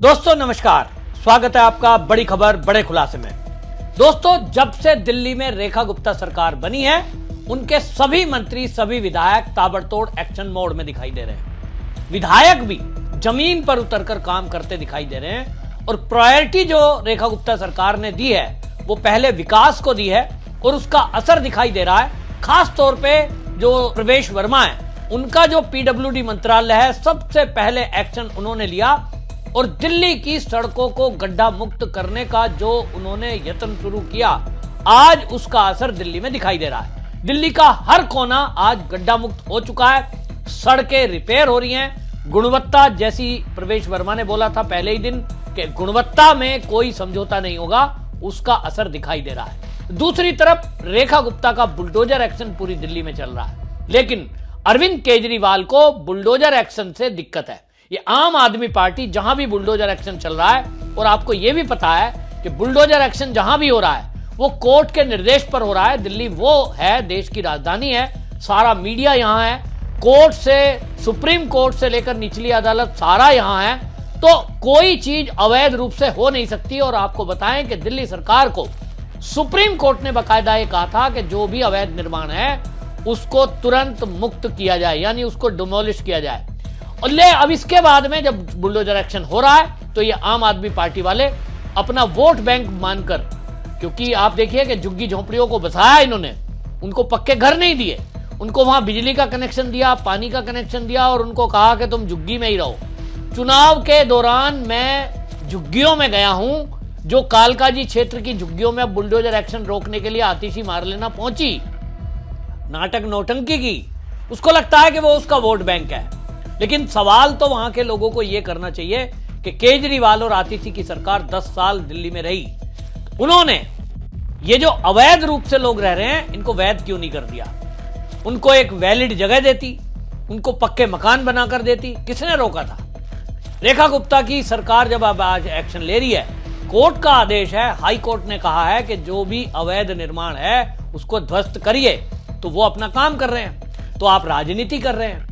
दोस्तों नमस्कार, स्वागत है आपका बड़ी खबर बड़े खुलासे में। दोस्तों, जब से दिल्ली में रेखा गुप्ता सरकार बनी है, उनके सभी मंत्री, सभी विधायक ताबड़तोड़ एक्शन मोड में दिखाई दे रहे हैं। विधायक भी जमीन पर उतरकर काम करते दिखाई दे रहे हैं और प्रायोरिटी जो रेखा गुप्ता सरकार ने दी है वो पहले विकास को दी है और उसका असर दिखाई दे रहा है। खास तौर पे जो प्रवेश वर्मा है, उनका जो पीडब्ल्यूडी मंत्रालय है, सबसे पहले एक्शन उन्होंने लिया और दिल्ली की सड़कों को गड्ढा मुक्त करने का जो उन्होंने यत्न शुरू किया, आज उसका असर दिल्ली में दिखाई दे रहा है। दिल्ली का हर कोना आज गड्ढा मुक्त हो चुका है, सड़कें रिपेयर हो रही हैं। गुणवत्ता, जैसी प्रवेश वर्मा ने बोला था पहले ही दिन कि गुणवत्ता में कोई समझौता नहीं होगा, उसका असर दिखाई दे रहा है। दूसरी तरफ रेखा गुप्ता का बुलडोजर एक्शन पूरी दिल्ली में चल रहा है, लेकिन अरविंद केजरीवाल को बुलडोजर एक्शन से दिक्कत है। ये आम आदमी पार्टी जहां भी बुलडोजर एक्शन चल रहा है, और आपको यह भी पता है कि बुलडोजर एक्शन जहां भी हो रहा है वो कोर्ट के निर्देश पर हो रहा है। दिल्ली वो है, देश की राजधानी है, सारा मीडिया यहां है, कोर्ट से सुप्रीम कोर्ट से लेकर निचली अदालत सारा यहां है, तो कोई चीज अवैध रूप से हो नहीं सकती। और आपको बताएं कि दिल्ली सरकार को सुप्रीम कोर्ट ने बाकायदा ये कहा था कि जो भी अवैध निर्माण है उसको तुरंत मुक्त किया जाए, यानी उसको डिमोलिश किया जाए। और अब इसके बाद में जब बुलडोजर एक्शन हो रहा है तो ये आम आदमी पार्टी वाले अपना वोट बैंक मानकर, क्योंकि आप देखिए कि झुग्गी झोंपड़ियों को बसाया इन्होंने, उनको पक्के घर नहीं दिए, उनको वहां बिजली का कनेक्शन दिया, पानी का कनेक्शन दिया और उनको कहा कि तुम झुग्गी में ही रहो। चुनाव के दौरान मैं झुग्गियों में गया हूं, जो कालकाजी क्षेत्र की झुग्गियों में बुलडोजर एक्शन रोकने के लिए आतिशी मार लेना पहुंची, नाटक नौटंकी की, उसको लगता है कि वो उसका वोट बैंक है। लेकिन सवाल तो वहां के लोगों को यह करना चाहिए कि केजरीवाल और आतिशी की सरकार 10 साल दिल्ली में रही, उन्होंने ये जो अवैध रूप से लोग रह रहे हैं इनको वैध क्यों नहीं कर दिया? उनको एक वैलिड जगह देती, उनको पक्के मकान बनाकर देती। किसने रोका था? रेखा गुप्ता की सरकार जब अब आज एक्शन ले रही है, कोर्ट का आदेश है, हाई कोर्ट ने कहा है कि जो भी अवैध निर्माण है उसको ध्वस्त करिए, तो वो अपना काम कर रहे हैं, तो आप राजनीति कर रहे हैं।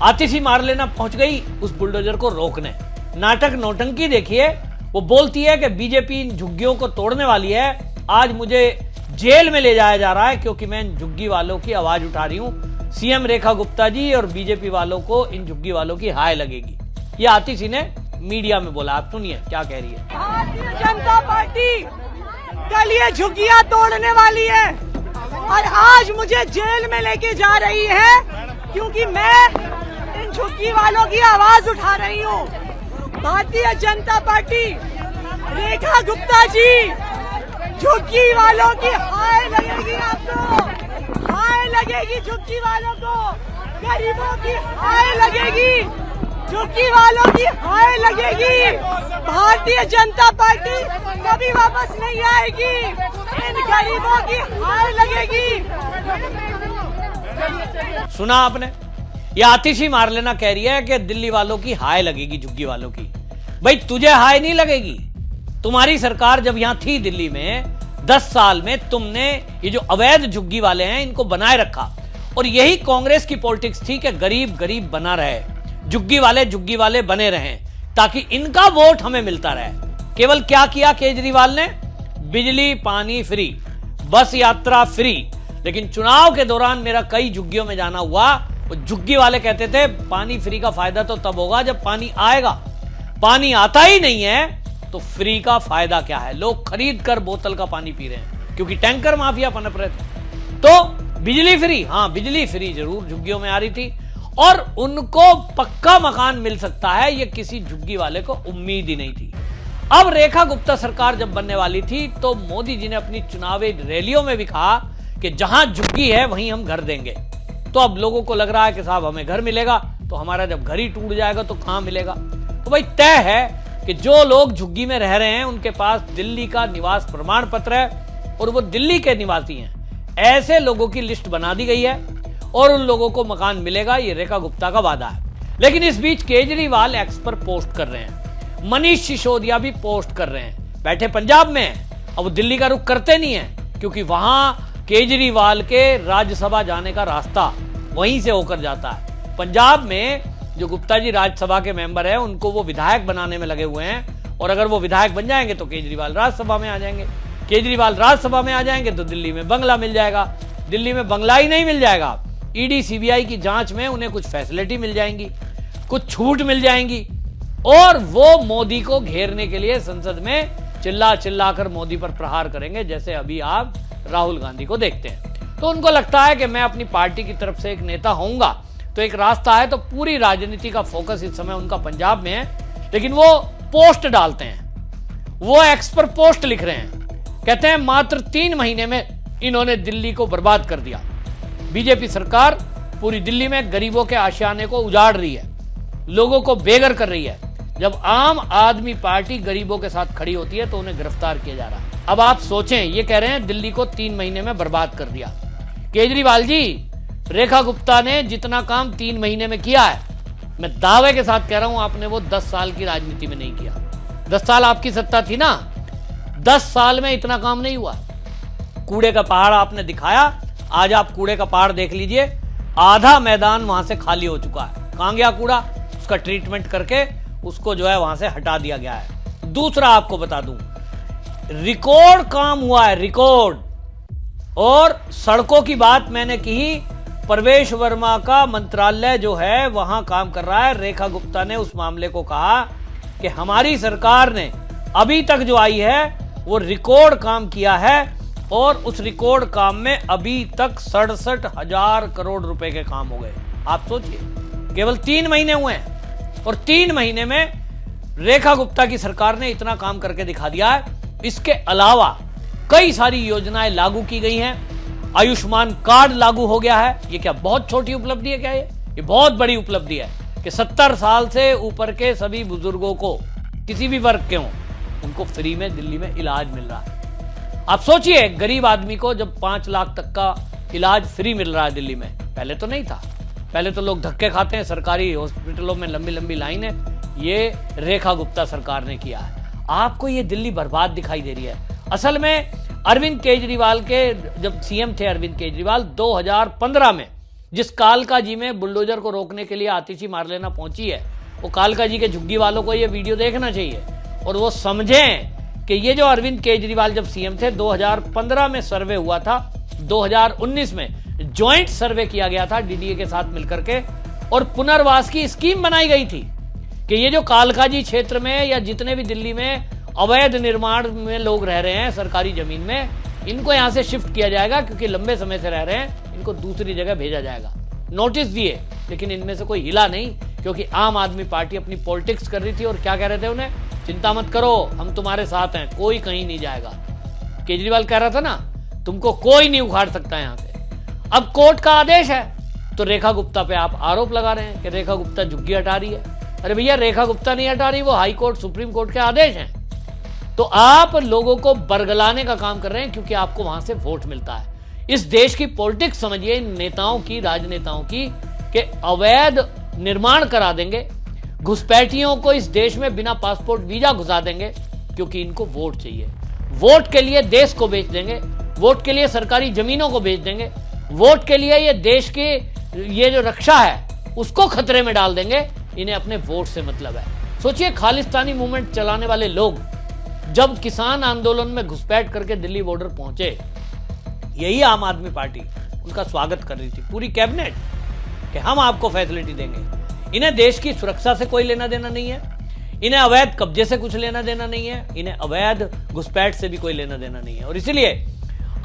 आतिशी मार लेना पहुंच गई उस बुलडोजर को रोकने। नाटक नौटंकी देखिए, वो बोलती है कि बीजेपी इन झुग्गियों को तोड़ने वाली है, आज मुझे जेल में ले जाया जा रहा है क्योंकि मैं इन झुग्गी वालों की आवाज उठा रही हूं। सीएम रेखा गुप्ता जी और बीजेपी वालों को इन झुग्गी वालों की हाय लगेगी, ये आतिशी ने मीडिया में बोला। आप सुनिए क्या कह रही है। भारतीय जनता पार्टी कल ये झुग्गियां तोड़ने वाली है और आज मुझे जेल में लेके जा रही है क्योंकि मैं इन झुग्गी वालों की आवाज उठा रही हूँ। भारतीय जनता पार्टी, रेखा गुप्ता जी, झुग्गी वालों की हाय लगेगी, आपको हाय लगेगी, झुग्गी वालों को, गरीबों की हाय लगेगी, झुग्गी वालों की हाय लगेगी। भारतीय जनता पार्टी कभी वापस नहीं आएगी, इन गरीबों की हाय लगेगी। सुना आपने? ये आतिशी मार लेना कह रही है कि दिल्ली वालों की हाय लगेगी, झुग्गी वालों की। भाई तुझे हाय नहीं लगेगी? तुम्हारी सरकार जब यहां थी दिल्ली में 10 साल में, तुमने ये जो अवैध झुग्गी वाले हैं इनको बनाए रखा, और यही कांग्रेस की पॉलिटिक्स थी कि गरीब गरीब बना रहे, झुग्गी वाले बने रहे, ताकि इनका वोट हमें मिलता रहे। केवल क्या किया केजरीवाल ने? बिजली पानी फ्री, बस यात्रा फ्री। लेकिन चुनाव के दौरान मेरा कई झुग्गियों में जाना हुआ, झुग्गी वाले कहते थे पानी फ्री का फायदा तो तब होगा जब पानी आएगा, पानी आता ही नहीं है तो फ्री का फायदा क्या है? लोग खरीद कर बोतल का पानी पी रहे हैं क्योंकि टैंकर माफिया पनप रहे थे। तो बिजली फ्री, हाँ बिजली फ्री जरूर झुग्गियों में आ रही थी, और उनको पक्का मकान मिल सकता है, ये किसी झुग्गी वाले को उम्मीद ही नहीं थी। अब रेखा गुप्ता सरकार जब बनने वाली थी तो मोदी जी ने अपनी चुनावी रैलियों में भी कहा कि जहां झुग्गी है वहीं हम घर देंगे। तो अब लोगों को लग रहा है कि साहब हमें घर मिलेगा, तो हमारा जब घर ही टूट जाएगा तो कहां मिलेगा? तो भाई तय है कि जो लोग झुग्गी में रह रहे हैं उनके पास दिल्ली का निवास प्रमाण पत्र है और वो दिल्ली के निवासी हैं, ऐसे लोगों की लिस्ट बना दी गई है और उन लोगों को मकान मिलेगा, ये रेखा गुप्ता का वादा है। लेकिन इस बीच केजरीवाल एक्स पर पोस्ट कर रहे हैं, मनीष सिसोदिया भी पोस्ट कर रहे हैं, बैठे पंजाब में हैं। अब वो दिल्ली का रुख करते नहीं है क्योंकि वहां केजरीवाल के राज्यसभा जाने का रास्ता वहीं से होकर जाता है। पंजाब में जो गुप्ता जी राज्यसभा के मेंबर हैं उनको वो विधायक बनाने में लगे हुए हैं, और अगर वो विधायक बन जाएंगे तो केजरीवाल राज्यसभा में आ जाएंगे। केजरीवाल राज्यसभा में आ जाएंगे तो दिल्ली में बंगला मिल जाएगा। दिल्ली में बंगला ही नहीं मिल जाएगा, ईडी सीबीआई की जांच में उन्हें कुछ फैसिलिटी मिल जाएंगी, कुछ छूट मिल जाएंगी, और वो मोदी को घेरने के लिए संसद में चिल्ला चिल्ला कर मोदी पर प्रहार करेंगे, जैसे अभी आप राहुल गांधी को देखते हैं। तो उनको लगता है कि मैं अपनी पार्टी की तरफ से एक नेता होऊंगा तो एक रास्ता है। तो पूरी राजनीति का फोकस इस समय उनका पंजाब में है, लेकिन वो पोस्ट डालते हैं, वो एक्स पर पोस्ट लिख रहे हैं, कहते हैं मात्र 3 महीने में इन्होंने दिल्ली को बर्बाद कर दिया। बीजेपी सरकार पूरी दिल्ली में गरीबों के आशियाने को उजाड़ रही है, लोगों को बेघर कर रही है। जब आम आदमी पार्टी गरीबों के साथ खड़ी होती है तो उन्हें गिरफ्तार किया जा रहा है। अब आप सोचें, ये कह रहे हैं दिल्ली को 3 महीने में बर्बाद कर दिया। केजरीवाल जी, रेखा गुप्ता ने जितना काम 3 महीने में किया है, मैं दावे के साथ कह रहा हूं आपने वो 10 साल की राजनीति में नहीं किया। 10 साल आपकी सत्ता थी ना, 10 साल में इतना काम नहीं हुआ। कूड़े का पहाड़ आपने दिखाया, आज आप कूड़े का पहाड़ देख लीजिए, आधा मैदान वहां से खाली हो चुका है। कहां गया कूड़ा? उसका ट्रीटमेंट करके उसको जो है वहां से हटा दिया गया है। दूसरा आपको बता दूं, रिकॉर्ड काम हुआ है, रिकॉर्ड। और सड़कों की बात मैंने की, प्रवेश वर्मा का मंत्रालय जो है वहां काम कर रहा है। रेखा गुप्ता ने उस मामले को कहा कि हमारी सरकार ने अभी तक जो आई है वो रिकॉर्ड काम किया है, और उस रिकॉर्ड काम में अभी तक 67,000 करोड़ रुपए के काम हो गए। आप सोचिए, केवल 3 महीने हुए हैं, और 3 महीने में रेखा गुप्ता की सरकार ने इतना काम करके दिखा दिया है। इसके अलावा कई सारी योजनाएं लागू की गई हैं। आयुष्मान कार्ड लागू हो गया है। ये क्या बहुत छोटी उपलब्धि है क्या? ये बहुत बड़ी उपलब्धि है कि 70 साल से ऊपर के सभी बुजुर्गों को, किसी भी वर्ग के हों, उनको फ्री में दिल्ली में इलाज मिल रहा है। आप सोचिए, गरीब आदमी को जब 5 लाख तक का इलाज फ्री मिल रहा है दिल्ली में, पहले तो नहीं था। पहले तो लोग धक्के खाते हैं, सरकारी हॉस्पिटलों में लंबी लंबी लाइन है। ये रेखा गुप्ता सरकार ने किया है। आपको ये दिल्ली बर्बाद दिखाई दे रही है। असल में अरविंद केजरीवाल के, जब सीएम थे अरविंद केजरीवाल, 2015 में जिस कालका जी में बुलडोजर को रोकने के लिए आतिशी मारलेना पहुंची है, वो कालका जी के झुग्गी वालों को ये वीडियो देखना चाहिए, और वो समझें कि ये जो अरविंद केजरीवाल जब सीएम थे, 2015 में सर्वे हुआ था, 2019 में ज्वाइंट सर्वे किया गया था डीडीए के साथ मिलकर के, और पुनर्वास की स्कीम बनाई गई थी कि ये जो कालकाजी क्षेत्र में या जितने भी दिल्ली में अवैध निर्माण में लोग रह रहे हैं सरकारी जमीन में, इनको यहां से शिफ्ट किया जाएगा, क्योंकि लंबे समय से रह रहे हैं, इनको दूसरी जगह भेजा जाएगा। नोटिस दिए, लेकिन इनमें से कोई हिला नहीं, क्योंकि आम आदमी पार्टी अपनी पॉलिटिक्स कर रही थी। और क्या कह रहे थे उन्हें? चिंता मत करो, हम तुम्हारे साथ हैं, कोई कहीं नहीं जाएगा। केजरीवाल कह रहा था ना, तुमको कोई नहीं उखाड़ सकता यहां से। अब कोर्ट का आदेश है तो रेखा गुप्ता पे आप आरोप लगा रहे हैं कि रेखा गुप्ता झुग्गी हटा रही है। अरे भैया, रेखा गुप्ता नहीं हटा रही, वो हाई कोर्ट, सुप्रीम कोर्ट के आदेश हैं। तो आप लोगों को बरगलाने का काम कर रहे हैं, क्योंकि आपको वहां से वोट मिलता है। इस देश की पॉलिटिक्स समझिए, इन नेताओं की, राजनेताओं की, कि अवैध निर्माण करा देंगे, घुसपैठियों को इस देश में बिना पासपोर्ट वीजा घुसा देंगे, क्योंकि इनको वोट चाहिए। वोट के लिए देश को बेच देंगे, वोट के लिए सरकारी जमीनों को बेच देंगे, वोट के लिए ये देश की ये जो रक्षा है उसको खतरे में डाल देंगे। इन्हें अपने वोट से मतलब है। सोचिए, खालिस्तानी मूवमेंट चलाने वाले लोग जब किसान आंदोलन में घुसपैठ करके दिल्ली बॉर्डर पहुंचे, यही आम आदमी पार्टी उनका स्वागत कर रही थी, पूरी कैबिनेट, कि हम आपको फैसिलिटी देंगे। इन्हें देश की सुरक्षा से कोई लेना देना नहीं है, इन्हें अवैध कब्जे से कुछ लेना देना नहीं है, इन्हें अवैध घुसपैठ से भी कोई लेना देना नहीं है। और इसलिए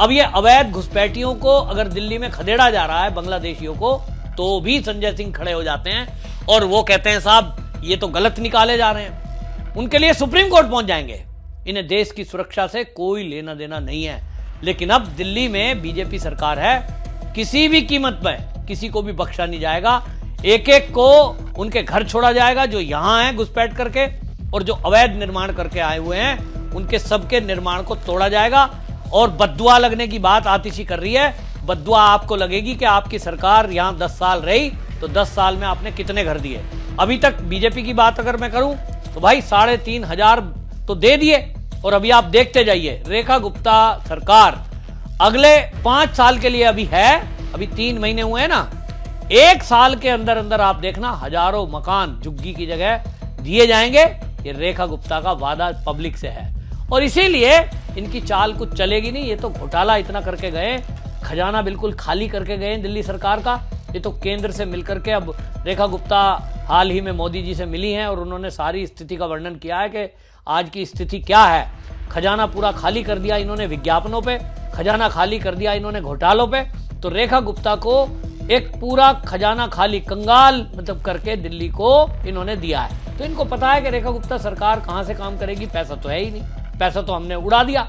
अब ये अवैध घुसपैठियों को अगर दिल्ली में खदेड़ा जा रहा है, बांग्लादेशियों को, तो भी संजय सिंह खड़े हो जाते हैं और वो कहते हैं साहब ये तो गलत निकाले जा रहे हैं। उनके लिए सुप्रीम कोर्ट पहुंच जाएंगे। इन्हें देश की सुरक्षा से कोई लेना देना नहीं है। लेकिन अब दिल्ली में बीजेपी सरकार है, किसी भी कीमत पर किसी को भी बख्शा नहीं जाएगा। एक एक को उनके घर छोड़ा जाएगा जो यहां हैं घुसपैठ करके, और जो अवैध निर्माण करके आए हुए हैं उनके सबके निर्माण को तोड़ा जाएगा। और बद्दुआ लगने की बात आतिशी कर रही है। बद्दुआ आपको लगेगी कि आपकी सरकार यहां 10 साल रही तो 10 साल में आपने कितने घर दिए। अभी तक बीजेपी की बात अगर मैं करूं तो भाई 3,500 तो दे दिए, और अभी आप देखते जाइए रेखा गुप्ता सरकार अगले 5 साल के लिए अभी है, अभी 3 महीने हुए हैं ना, 1 साल के अंदर अंदर आप देखना हजारों मकान झुग्गी की जगह दिए जाएंगे। ये रेखा गुप्ता का वादा पब्लिक से है और इसीलिए इनकी चाल कुछ चलेगी नहीं। ये तो घोटाला इतना करके गए, खजाना बिल्कुल खाली करके गए दिल्ली सरकार का। ये तो केंद्र से मिलकर के, अब रेखा गुप्ता हाल ही में मोदी जी से मिली हैं और उन्होंने सारी स्थिति का वर्णन किया है कि आज की स्थिति क्या है। खजाना पूरा खाली कर दिया इन्होंने विज्ञापनों पे, खजाना खाली कर दिया इन्होंने घोटालों पे। तो रेखा गुप्ता को एक पूरा खजाना खाली कंगाल मतलब करके दिल्ली को इन्होंने दिया है। तो इनको पता है कि रेखा गुप्ता सरकार कहां से काम करेगी, पैसा तो है ही नहीं, पैसा तो हमने उड़ा दिया।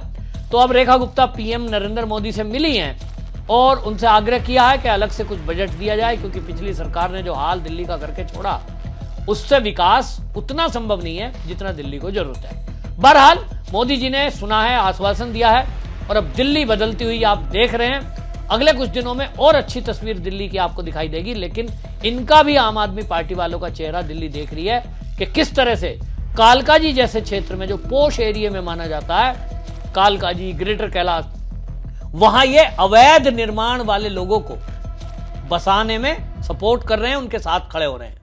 तो अब रेखा गुप्ता पीएम नरेंद्र मोदी से मिली हैं और उनसे आग्रह किया है कि अलग से कुछ बजट दिया जाए, क्योंकि पिछली सरकार ने जो हाल दिल्ली का करके छोड़ा उससे विकास उतना संभव नहीं है जितना दिल्ली को जरूरत है। बहरहाल मोदी जी ने सुना है, आश्वासन दिया है और अब दिल्ली बदलती हुई आप देख रहे हैं। अगले कुछ दिनों में और अच्छी तस्वीर दिल्ली की आपको दिखाई देगी, लेकिन इनका भी आम आदमी पार्टी वालों का चेहरा दिल्ली देख रही है कि किस तरह से कालकाजी जैसे क्षेत्र में, जो पोश एरिया में माना जाता है, कालकाजी, ग्रेटर कैलाश, वहां ये अवैध निर्माण वाले लोगों को बसाने में सपोर्ट कर रहे हैं, उनके साथ खड़े हो रहे हैं।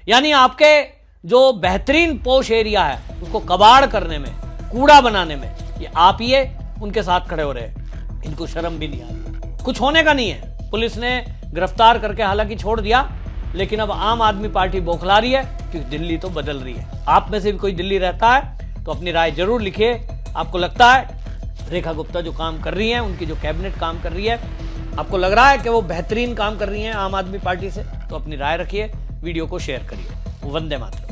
यानी आपके जो बेहतरीन पोश एरिया है उसको कबाड़ करने में, कूड़ा बनाने में ये आप ही उनके साथ खड़े हो रहे हैं। इनको शर्म भी नहीं आ रही। कुछ होने का नहीं है। पुलिस ने गिरफ्तार करके हालांकि छोड़ दिया, लेकिन अब आम आदमी पार्टी बौखला रही है क्योंकि दिल्ली तो बदल रही है। आप में से भी कोई दिल्ली रहता है तो अपनी राय जरूर लिखिए। आपको लगता है रेखा गुप्ता जो काम कर रही हैं, उनकी जो कैबिनेट काम कर रही है, आपको लग रहा है कि वो बेहतरीन काम कर रही हैं आम आदमी पार्टी से? तो अपनी राय रखिए, वीडियो को शेयर करिए। वंदे मातरम।